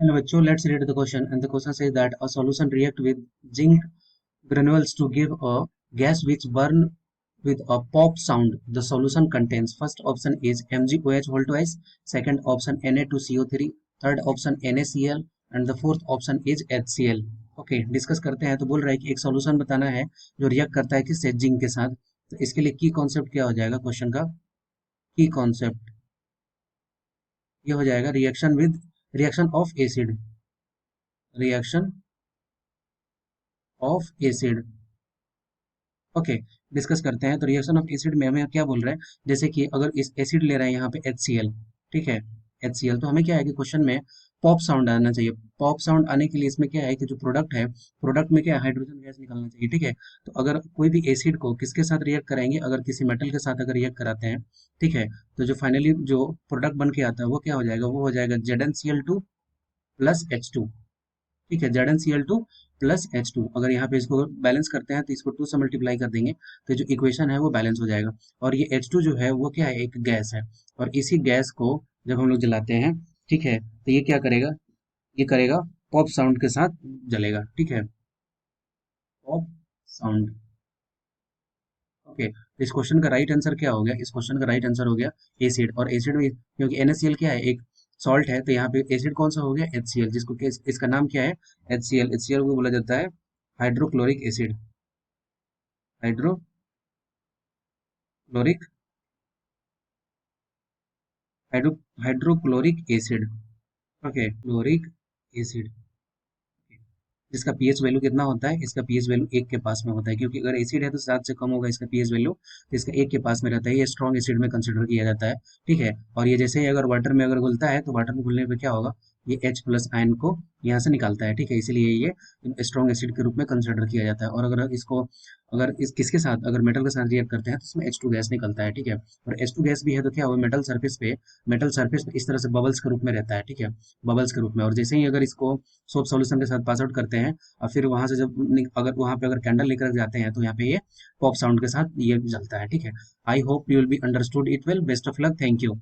Hello बच्चों, let's read the question. And the question says that a solution react with zinc granules to give a gas which burn with a pop sound. The solution contains first option is MgOH whole twice, second option Na2CO3, third option NaCl and the fourth option is HCl. Okay discuss करते हैं। तो बोल रहा है कि एक solution बताना है जो रिएक्ट करता है किससे, जिंक के साथ। तो इसके लिए की कॉन्सेप्ट क्या हो जाएगा क्वेश्चन का? की कॉन्सेप्ट ये हो जाएगा reaction of acid, reaction of acid. Okay discuss करते हैं। तो रिएक्शन ऑफ एसिड में हमें क्या बोल रहा है, जैसे कि अगर इस एसिड ले रहे हैं यहाँ पे HCl, ठीक है, HCl, तो हमें क्या है कि क्वेश्चन में पॉप साउंड आना चाहिए। पॉप साउंड आने के लिए इसमें क्या है कि जो प्रोडक्ट है, प्रोडक्ट में क्या है, हाइड्रोजन गैस निकलना चाहिए, ठीक है। तो अगर कोई भी एसिड को किसके साथ रिएक्ट कराएंगे, अगर किसी मेटल के साथ अगर रिएक्ट कराते हैं, ठीक है, तो जो फाइनली जो प्रोडक्ट बन के आता है वो क्या हो जाएगा, वो हो जाएगा ZnCl2 प्लस H2, ठीक है, ZnCl2 प्लस H2। अगर यहाँ पे इसको बैलेंस करते हैं तो इसको 2 से मल्टीप्लाई कर देंगे तो जो इक्वेशन है वो बैलेंस हो जाएगा। और ये H2 जो है वो क्या है, एक गैस है। और इसी गैस को जब हम लोग जलाते हैं, ठीक है, तो ये क्या करेगा, ये करेगा पॉप साउंड के साथ जलेगा, ठीक है, पॉप साउंड। ओके तो इस क्वेश्चन का राइट आंसर क्या हो गया, इस क्वेश्चन का राइट आंसर हो गया एसिड। और एसिड में क्योंकि NaCl क्या है, एक सॉल्ट है, तो यहाँ पे एसिड कौन सा हो गया, HCl, जिसको इसका नाम क्या है, HCl। HCl को बोला जाता है hydrochloric acid, hydrochloric hydro hydrochloric acid. Okay chloric acid, जिसका पीएच वैल्यू कितना होता है, इसका पीएच वैल्यू 1 के पास में होता है, क्योंकि अगर एसिड है तो 7 से कम होगा इसका पीएच वैल्यू, तो इसका 1 के पास में रहता है। ये स्ट्रॉन्ग एसिड में कंसिडर किया जाता है, ठीक है। और ये जैसे ही अगर वाटर में अगर घुलता है तो वाटर में घुलने पे क्या होगा, ये H प्लस आयन को यहाँ से निकालता है, ठीक है, इसीलिए ये स्ट्रॉन्ग एसिड के रूप में कंसिडर किया जाता है। और अगर इसको अगर इस किसके साथ, अगर मेटल के साथ रिएक्ट करते हैं तो इसमें H2 गैस निकलता है, ठीक है। और H2 गैस भी है तो क्या होगा, मेटल सरफेस पे इस तरह से बबल्स के रूप में रहता है, ठीक है, बबल्स के रूप में। और जैसे ही अगर इसको सोप सॉल्यूशन के साथ पास आउट करते हैं और फिर वहां से जब अगर वहां पे अगर कैंडल लेकर जाते हैं तो यहाँ पे ये पॉप साउंड के साथ ये जलता है, ठीक है। I hope you will be understood it well. Best of luck, thank you.